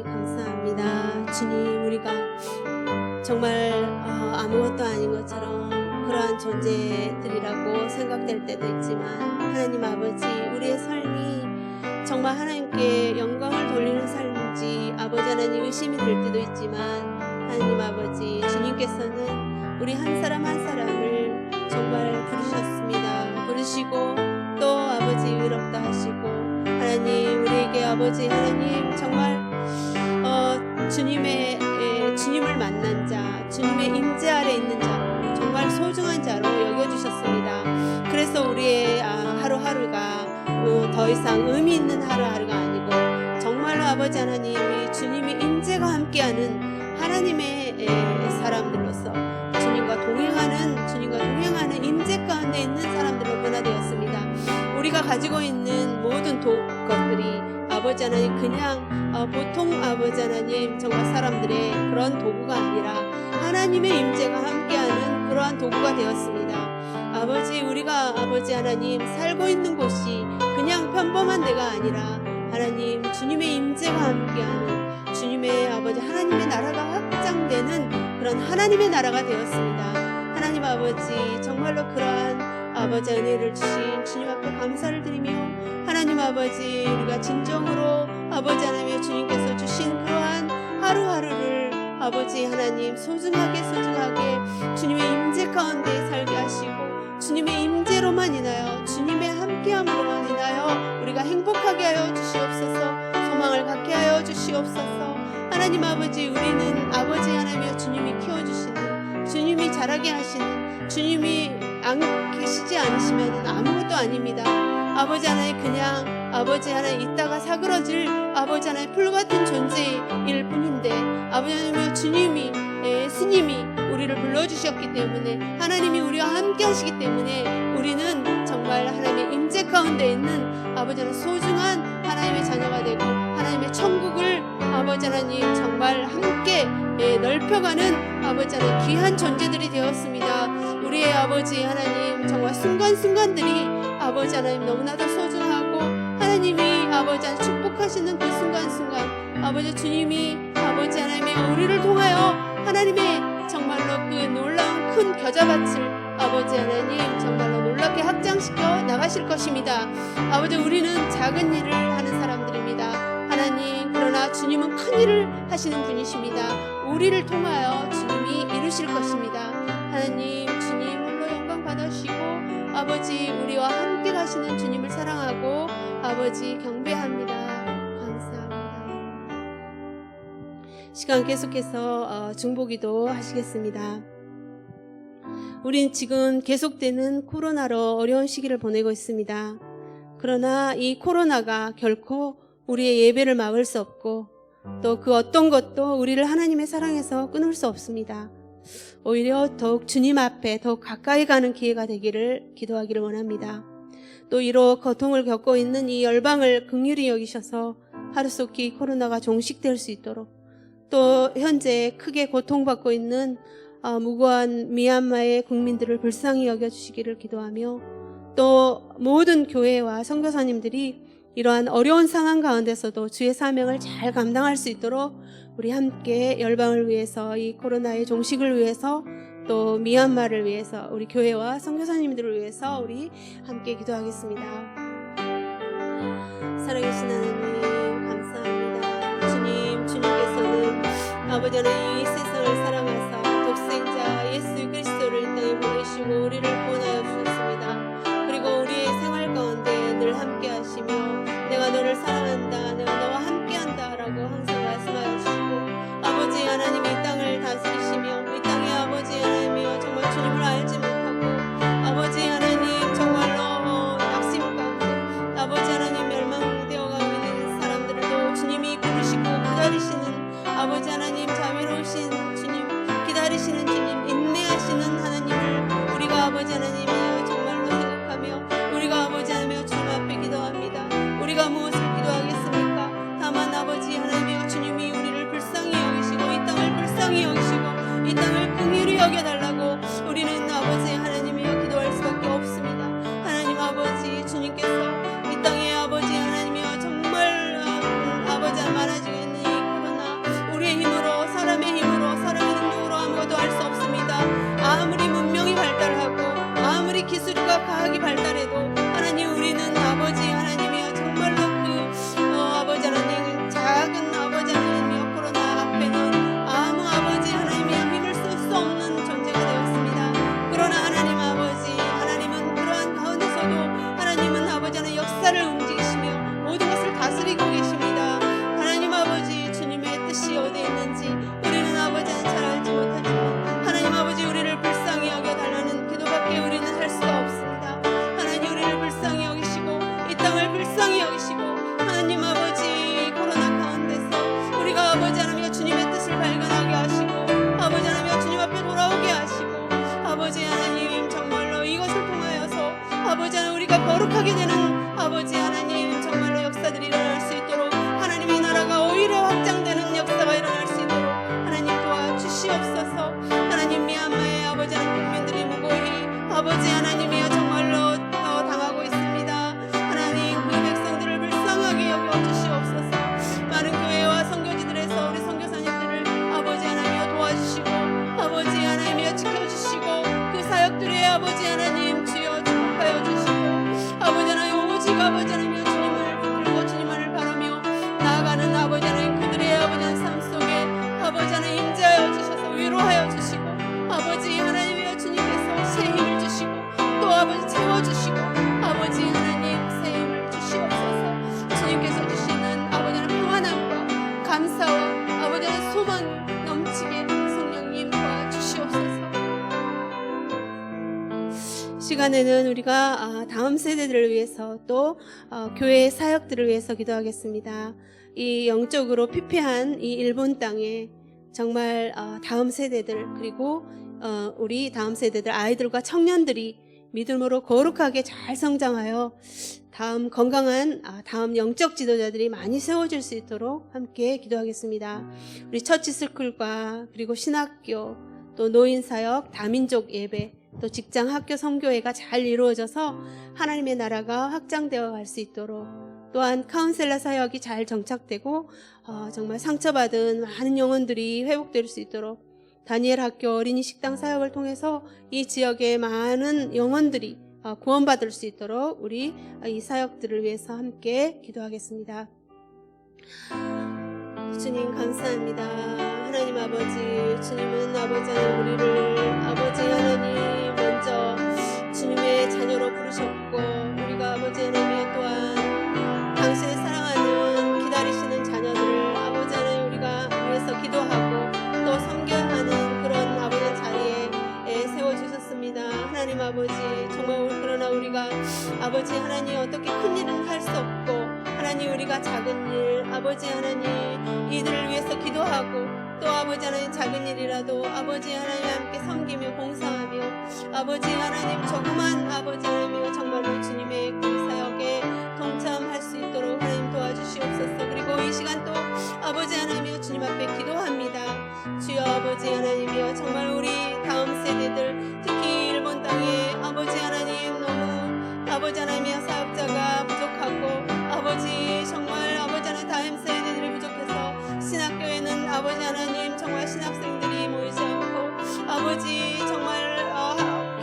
감사합니다. 주님, 우리가 정말 아무것도 아닌 것처럼 그러한 존재들이라고 생각될 때도 있지만, 하나님 아버지, 우리의 삶이 정말 하나님께 영광을 돌리는 삶인지 아버지 하나님 의심이 될 때도 있지만, 하나님 아버지, 주님께서는 우리 한 사람 한 사람을 정말 부르셨습니다. 부르시고 또 아버지 의롭다 하시고, 하나님 우리에게 아버지 하나님 정말 주님을 만난 자, 주님의 임재 아래 있는 자로 정말 소중한 자로 여겨주셨습니다. 그래서 우리의 하루하루가 더 이상 의미 있는 하루하루가 아니고 정말로 아버지 하나님 주님의 임재가 함께하는 하나님의 사람들로서 주님과 동행하는 임재 가운데 있는 사람들로 변화되었습니다. 우리가 가지고 있는 모든 것들이 아버지 하나님 그냥 보통 아버지 하나님 정말 사람들의 그런 도구가 아니라 하나님의 임재가 함께하는 그러한 도구가 되었습니다. 아버지, 우리가 아버지 하나님 살고 있는 곳이 그냥 평범한 데가 아니라 하나님 주님의 임재가 함께하는 주님의 아버지 하나님의 나라가 확장되는 그런 하나님의 나라가 되었습니다. 하나님 아버지, 정말로 그러한 아버지 은혜를 주신 주님 앞에 감사를 드리며, 하나님 아버지, 우리가 진정으로 아버지 하나님 주님께서 주신 그러한 하루하루를 아버지 하나님 소중하게 주님의 임재 가운데 살게 하시고, 주님의 임재로만 인하여 주님의 함께함으로만 인하여 우리가 행복하게 하여 주시옵소서, 소망을 갖게 하여 주시옵소서. 하나님 아버지, 우리는 아버지 하나님이여 주님이 키워주시는, 주님이 자라게 하시는, 주님이 안 계시지 않으시면 아무것도 아닙니다. 아버지 하나님, 그냥 아버지 하나님 있다가 사그러질 아버지 하나님 풀같은 존재일 뿐인데, 아버지 하나님 주님이 스님이 우리를 불러주셨기 때문에, 하나님이 우리와 함께 하시기 때문에 우리는 정말 하나님의 임재 가운데 있는 아버지 하나님 소중한 하나님의 자녀가 되고, 하나님의 천국을 아버지 하나님 정말 함께 넓혀가는 아버지 하나님 귀한 존재들이 되었습니다. 우리의 아버지 하나님 정말 순간순간들이 아버지 하나님 너무나도 소중하고, 하나님이 아버지 하나님 축복하시는 그 순간순간 아버지 주님이 아버지 하나님의 우리를 통하여 하나님의 정말로 그 놀라운 큰 겨자밭을 아버지 하나님 정말로 놀랍게 확장시켜 나가실 것입니다. 아버지, 우리는 작은 일을 하는 사람들입니다. 하나님, 그러나 주님은 큰 일을 하시는 분이십니다. 우리를 통하여 주님이 이루실 것입니다. 하나님, 주님 홀로 영광 받아주시고, 아버지 우리와 함께 가시는 주님을 사랑하고 아버지 경배합니다. 감사합니다. 시간 계속해서 중보기도 하시겠습니다. 우린 지금 계속되는 코로나로 어려운 시기를 보내고 있습니다. 그러나 이 코로나가 결코 우리의 예배를 막을 수 없고, 또 그 어떤 것도 우리를 하나님의 사랑에서 끊을 수 없습니다. 오히려 더욱 주님 앞에 더욱 가까이 가는 기회가 되기를 기도하기를 원합니다. 또 이로 고통을 겪고 있는 이 열방을 긍휼히 여기셔서 하루속히 코로나가 종식될 수 있도록, 또 현재 크게 고통받고 있는 무고한 미얀마의 국민들을 불쌍히 여겨주시기를 기도하며, 또 모든 교회와 선교사님들이 이러한 어려운 상황 가운데서도 주의 사명을 잘 감당할 수 있도록 우리 함께 열방을 위해서, 이 코로나의 종식을 위해서, 또 미얀마를 위해서, 우리 교회와 선교사님들을 위해서 우리 함께 기도하겠습니다. 살아계신 하나님 감사합니다. 주님께서는 아버지 하나님 이 세상을 사랑하사 독생자 예수 그리스도를 이 땅에 보내시고 우리를 구원하여 주셨습니다. 그리고 우리의 생활 가운데 늘 함께 하시며, 내가 너를 사랑한다, 내가 너와 함께한다 라고 항상 말씀하여 주시고, 아버지 하나님이 이 땅을 다스리시며, 이 땅의 아버지 하나님이여 정말 주님을 알지 못하고, 아버지 하나님 정말로 낙심 가운데 아버지 하나님 멸망되어 가고 있는 사람들도 주님이 부르시고 기다리시는 아버지 하나님, 자비로우신 주님, 기다리시는 주님, 인내하시는 하나님을 우리가 아버지 하나님이여 정말로 생각하며, 우리가 아버지 하나님이여 주님 앞에 기도합니다. 우리가 무엇을 기도하겠습니까? 다만 아버지 하나님이여 주님이 우리를 불쌍히 여기시고, 이 땅을 불쌍히 여기시고, 이 땅을 긍휼히 여겨달라고 우리는 아버지 하나님이여 기도할 수밖에 없습니다. 하나님 아버지, 주님께서 이 땅에 아버지 하나님이여 정말 아버지 많아지고 있는 이 코로나, 우리의 힘으로, 사람의 힘으로, 사람의 능력으로 아무것도 할 수 없습니다. 아무리 문명이 발달하고 아무리 기술과 과학이 발달해도 하나님, 우리는 아버지 하나님이여 정말로 아버지 하나님 작은 아버지 하나님이여 코로나 앞에는 아무 아버지 하나님이여 힘을 쓸 수 없는 존재가 되었습니다. 그러나 하나님 아버지, 하나님은 그러한 가운데서도 하나님은 아버지 하나님 역사를 움직이시며 모든 것을 다스리고 계십니다. 하나님 아버지, 주님의 뜻이 어디에 있는지 우리는 아버지 하나님 잘 알지 못하지만, 하나님 아버지 우리를 불쌍히 여겨달라는 기도밖에 우리는 할 수가 없습니다. 하나님 우리를 불쌍히 여기시고, 이 땅을 불쌍히 여기시고, 하나님 아버지 코로나 가운데서 우리가 아버지 하나님과 주님의 뜻을 발견하게 하시고, 아버지 하나님과 주님 앞에 돌아오게 하시고, 아버지 하나님 정말로 이것을 통하여서 아버지 하나님 우리가 거룩하게 되는 아버지 하나님 정말로 역사들이 일어날 수 있도록, 하나님의 나라가 오히려 확장되는 역사가 일어날 수 있도록 하나님 도와주시옵소서. 하나님 미얀마의 아버지 하나님 국민들이 무고히 아버지 하나님 아버지 하나님 주여 축복하여 주시고 아버지 하나님 오직 아버지 하나님 주님을 붙들고 주님만을 바라며 나아가는 아버지 하나님 그들의 아버지 하나님 삶 속에 아버지 하나님 임재하여 주셔서 위로하여 주시고 아버지 하나님이여 주님께서 새 힘을 주시고 또 아버지 채워주시고 아버지 하나님 새 힘을 주시옵소서. 주님께서 주시는 아버지 하나님 평안함과 감사와 아버지 하나님 소망 넘치게 성령님 도와주시옵소서. 시간에는 우리가 다음 세대들을 위해서 또 교회의 사역들을 위해서 기도하겠습니다. 이 영적으로 피폐한 이 일본 땅에 정말 다음 세대들 그리고 우리 다음 세대들 아이들과 청년들이 믿음으로 거룩하게 잘 성장하여 다음 건강한 다음 영적 지도자들이 많이 세워질 수 있도록 함께 기도하겠습니다. 우리 처치스쿨과 그리고 신학교 또 노인사역 다민족 예배 또 직장 학교 선교회가 잘 이루어져서 하나님의 나라가 확장되어 갈 수 있도록 또한 카운셀러 사역이 잘 정착되고 정말 상처받은 많은 영혼들이 회복될 수 있도록 다니엘 학교 어린이 식당 사역을 통해서 이 지역의 많은 영혼들이 구원받을 수 있도록 우리 이 사역들을 위해서 함께 기도하겠습니다. 주님 감사합니다. 하나님 아버지, 주님은 아버지 하나님 우리를 아버지 하나님 먼저 주님의 자녀로 부르셨고 우리가 아버지 하나님 또한 당신의 사랑하는 기다리시는 자녀들을 아버지 하나님 우리가 위해서 기도하고 또 섬겨야 하는 그런 아버지 자리에 세워주셨습니다. 하나님 아버지 정말 그러나 우리가 아버지 하나님 어떻게 큰 일은 할 수 없고 하나님 우리가 작은 일 아버지 하나님 이들을 위해서 기도하고 또 아버지 하나님 작은 일이라도 아버지 하나님 함께 섬기며 봉사하며 아버지 하나님 조그만 아버지 하나님이여 정말로 주님의 그 사역에 동참할 수 있도록 하나님 도와주시옵소서. 그리고 이 시간 또 아버지 하나님이여 주님 앞에 기도합니다. 주여 아버지 하나님이여 정말 우리 다음 세대들 특히 일본 땅에 아버지 하나님 너무 아버지 하나님이여 사역자가 부족하고 아버지 정말 아버지 하나님 다음 세대들이 부족해서 신학교에는 아버지 하나님 정말 신학생들이 모이지 않고 아버지 정말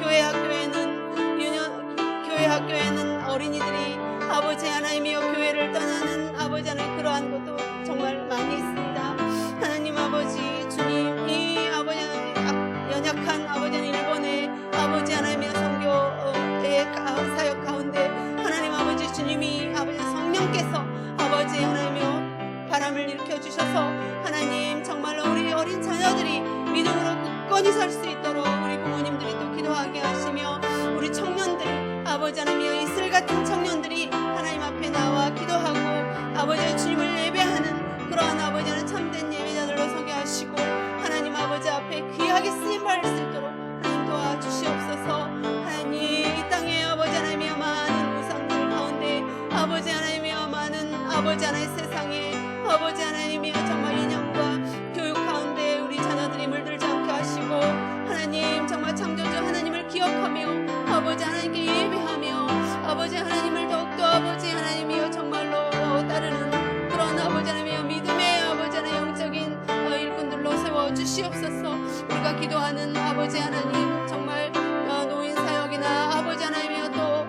교회 학교에는 어린이들이 아버지 하나님이여 교회를 떠나는 아버지 하나님 그러한 것도 정말 많이 있습니다. 하나님 아버지 주님 이 아버지 하나님 연약한 아버지 하나님 일본의 아버지 하나님이여 선교의 사역 가운데 하나님 아버지 주님이 아버지 성령께서 아버지 하나님이여 바람을 일으켜 주셔서 하나님 정말로 우리 어린 자녀들이 믿음으로 굳건히 설 수 있도록 우리 부모님들이 또 기도하게 하시며 우리 청년들이 아버지 하나님이여 이슬 같은 청년들이 하나님 앞에 나와 기도하고 아버지 주님을 예배하는 그러한 아버지 하나님 참된 예배자들로 서게 하시고 하나님 아버지 앞에 귀하게 쓰임받을 수 있도록 하나님 도와주시옵소서. 하나님 이 땅에 아버지 하나님이여 많은 우상들 가운데 아버지 하나님이여 많은 아버지 하나님 세상에 아버지 하나님이여 정말 인형과 교육 가운데 우리 자녀들이 물들지 않게 하시고 하나님 정말 창조주 하나님을 기억하며 아버지 하나님께 예배하며 아버지 하나님을 더욱더 아버지 하나님이여 정말로 따르는 그런 아버지 하나님이여 믿음의 아버지 하나님 영적인 일꾼들로 세워주시옵소서. 우리가 기도하는 아버지 하나님 정말 노인 사역이나 아버지 하나님이여 또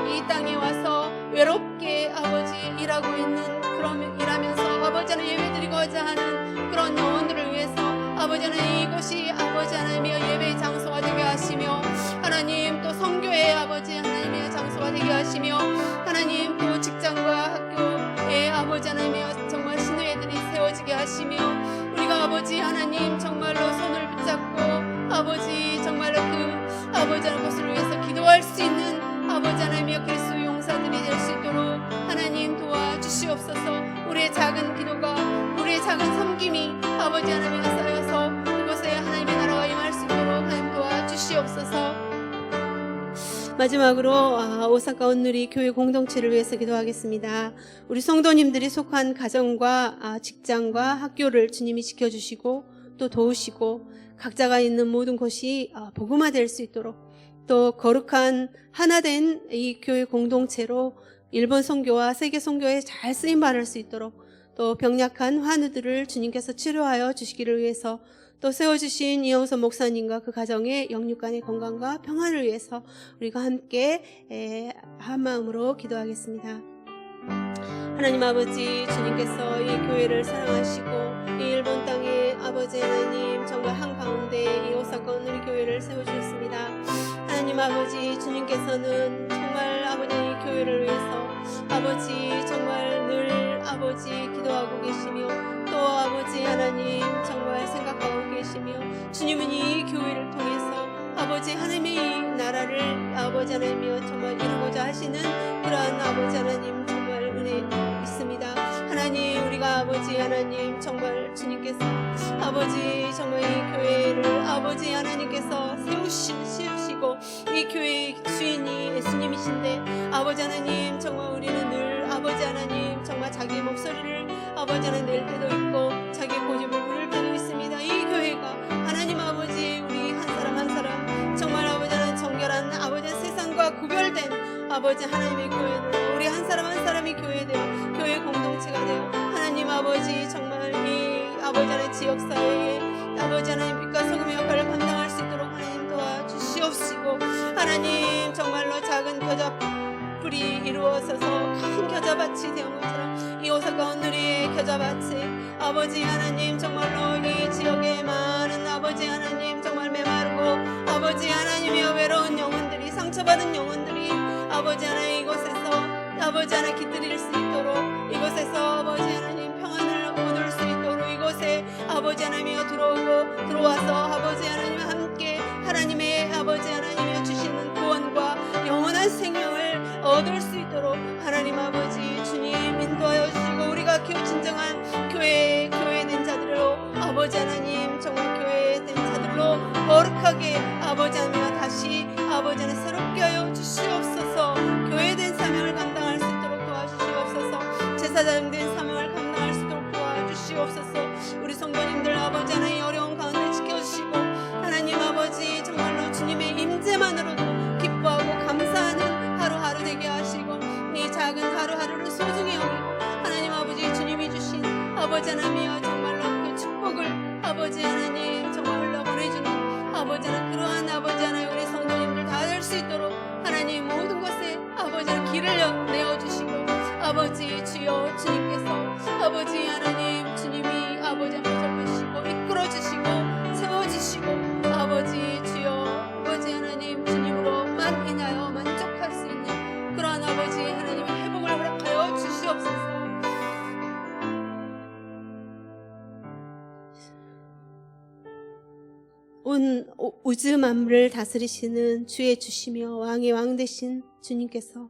이 땅에 와서 외롭게 아버지 일하고 있는 그런 일하면서 아버지 하나님 예배드리고자 하는 그런 영혼들을 위해서 아버지 하나님 이곳이 아버지 하나님이여 예배의 장소가 되게 하시며 하나님 또 성교의 아버지 하나님의 장소가 되게 하시며 하나님 또 직장과 학교의 아버지 하나님이여 정말 신뢰들이 세워지게 하시며 우리가 아버지 하나님 정말로 손을 붙잡고 아버지 정말로 그 아버지 하나님 것을 위해서 기도할 수 있는 아버지 하나님이여 그리스도 용사들이 될 수 있도록 하나님 도와주시옵소서. 우리의 작은 기도가 우리의 작은 섬김이 아버지 하나님이 쌓여서 그곳에 하나님의 나라가 임할 수 있도록 하나님 도와주시옵소서. 마지막으로 오사카 온누리 교회 공동체를 위해서 기도하겠습니다. 우리 성도님들이 속한 가정과 직장과 학교를 주님이 지켜주시고 또 도우시고 각자가 있는 모든 곳이 복음화될 수 있도록 또 거룩한 하나된 이 교회 공동체로 일본 선교와 세계 선교에 잘 쓰임받을 수 있도록 또 병약한 환우들을 주님께서 치료하여 주시기를 위해서 또 세워주신 이영선 목사님과 그 가정의 영육간의 건강과 평안을 위해서 우리가 함께 한 마음으로 기도하겠습니다. 하나님 아버지, 주님께서 이 교회를 사랑하시고 이 일본 땅에 아버지 하나님 정말 한가운데 이 오사카 오늘 교회를 세워주셨습니다. 하나님 아버지, 주님께서는 정말 아버지 이 교회를 위해서 아버지 정말 늘 아버지 기도하고 계시며 또 아버지 하나님 정말 생각하고 계시며 주님은 이 교회를 통해서 아버지 하나님의 이 나라를 아버지 하나님이여 정말 이루고자 하시는 그러한 아버지 하나님 정말 은혜 있습니다. 하나님, 우리가 아버지 하나님 정말 주님께서 아버지 정말 이 교회를 아버지 하나님께서 세우시고 이 교회의 주인이 예수님이신데 아버지 하나님 정말 우리는 늘 아버지 하나님 정말 자기의 목소리를 아버지 하나님 낼 때도 있고 자기의 고집을 부릴 때도 있습니다. 이 교회가 하나님 아버지 우리 한 사람 한 사람 정말 아버지 하나님 정결한 아버지 세상과 구별된 아버지 하나님의 교회로 우리 한 사람 한 사람이 교회되어 교회 공동체가 되어 하나님 아버지 정말 이 아버지 하나님 지역사회에 아버지 하나님 빛과 소금의 역할을 감당할 수 있도록 하나님 도와주시옵시고 하나님 정말로 작은 겨자풀이 이루어서서 큰 겨자밭이 되는 것처럼 이 오사카 온누리의 겨자밭에 아버지 하나님 정말로 이 지역에 많은 아버지 하나님 정말 메마르고 아버지 하나님이여 외로운 영혼들이 상처받은 영혼들이 아버지 하나님 이곳에서 아버지 하나님 깃들일 수 있도록 이곳에서 아버지 하나님 평안을 얻을 수 있도록 이곳에 아버지 하나님이여 들어와서 아버지 하나님과 함께 하나님의 아버지 하나님이여 주시는 구원과 영원한 생명을 얻을 수 있도록 하나님 아버지 주님 인도하여 주시고 우리가 진정한 교회된 자들로 아버지 하나님 정말 교회된 자들로 거룩하게 아버지 하나님 다시 아버지 하나님 새롭게 하여 주시옵소서. 교회된 사명을 감당할 수 있도록 도와주시옵소서. 제사장된 사명을 감당할 수 있도록 도와주시옵소서. 우리 성도님들 아버지 하나님 어려운 가운데 지켜주시고 하나님 아버지 정말로 주님의 임재만으로도 기뻐하고 감사하는 하루하루 되게 하시고 이 작은 하루하루를 소중히 여기고 하나님 아버지 주님이 주신 아버지 하나님이여 정말로 그 축복을 아버지 하나님 정말 흘러보내주는 아버지 하나님 그러한 아버지 하나님 우리 성도님들 다 될 수 있도록 하나님 모든 것에 아버지 하나님 길을 내어주시고 아버지 주여 주님께서 아버지 하나님 주님이 아버지 보살펴주시고 이끌어주시고 세워주시고 아버지 주여 아버지 하나님 주님으로만 인하여 만족할 수 있는 그러한 아버지 하나님의 회복을 허락하여 주시옵소서. 온 우주 만물을 다스리시는 주의 주시며 왕의 왕 되신 주님께서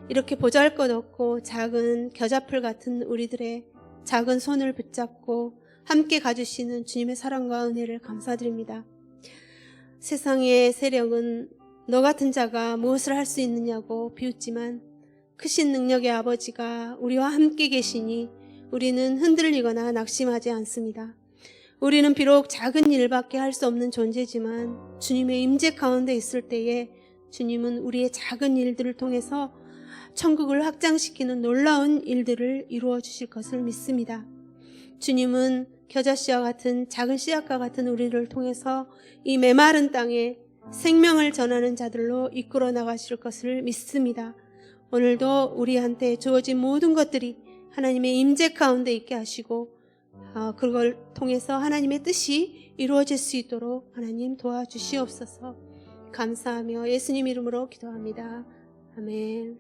이렇게 보잘것없고 작은 겨자풀 같은 우리들의 작은 손을 붙잡고 함께 가주시는 주님의 사랑과 은혜를 감사드립니다. 세상의 세력은 너 같은 자가 무엇을 할 수 있느냐고 비웃지만 크신 능력의 아버지가 우리와 함께 계시니 우리는 흔들리거나 낙심하지 않습니다. 우리는 비록 작은 일밖에 할 수 없는 존재지만 주님의 임재 가운데 있을 때에 주님은 우리의 작은 일들을 통해서 천국을 확장시키는 놀라운 일들을 이루어 주실 것을 믿습니다. 주님은 겨자씨와 같은 작은 씨앗과 같은 우리를 통해서 이 메마른 땅에 생명을 전하는 자들로 이끌어 나가실 것을 믿습니다. 오늘도 우리한테 주어진 모든 것들이 하나님의 임재 가운데 있게 하시고 그걸 통해서 하나님의 뜻이 이루어질 수 있도록 하나님 도와주시옵소서. 감사하며 예수님 이름으로 기도합니다. 아멘.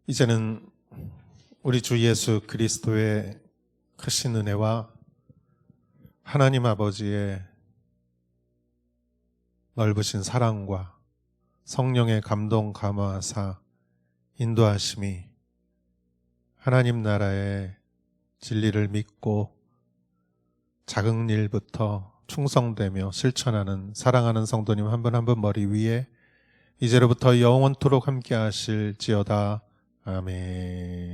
이제는 우리 주 예수 그리스도의 크신 은혜와 하나님 아버지의 넓으신 사랑과 성령의 감동 감화사 인도하심이 하나님 나라의 진리를 믿고 작은 일부터 충성되며 실천하는 사랑하는 성도님 한 분 한 분 머리 위에 이제로부터 영원토록 함께 하실지어다. 아멘.